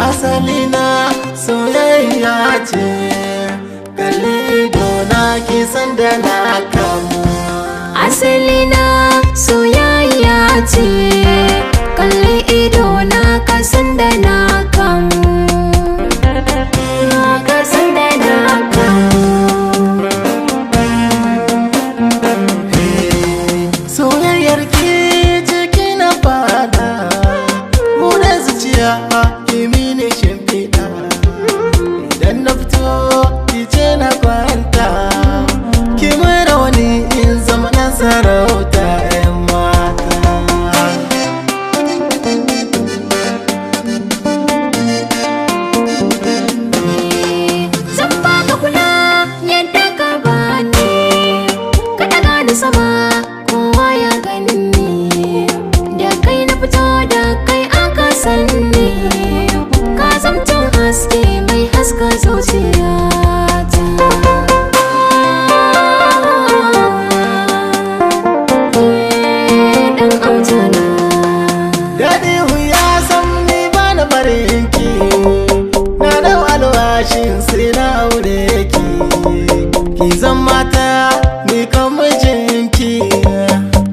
Asalina soyayya ce, kalli idona ki san da na kamu. Asalina soyayya ce, kalli idona ka san da na kamu. Ka san da na kamu. Soyayyar ki jiki na fada, mu da zuciya mini shimfiɗa. Idan na fito ki ce na kwanta, ki mara wani in zama na sarauta 'yan mata. Zan baka kula yadda ka bani, ka daga ni sama kowa ya gani ni. Da kai na fito da kai aka sanni, ka zamto haske mai haska zuciyata. Dan autana Daɗi wuya san ni ba na barin ki, na dau alwashin sai na aure ki. Ki zan mata ni kan mijinki,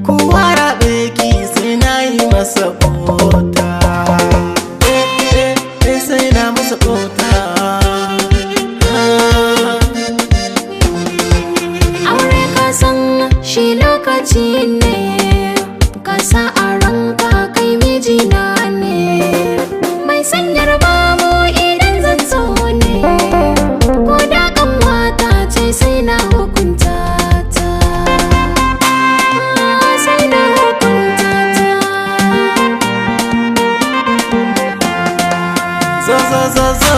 kowa raɓe ki sai na yi masa kota. Sai na masa kota. aure ka san shi lokaci ne, ka sa a ranka kai mijina ne. Mai sanyar babu idan zan so ne, ko da kanwata ce sai na hukunta ta. Sai na hukunta ta. Zo zo zo zo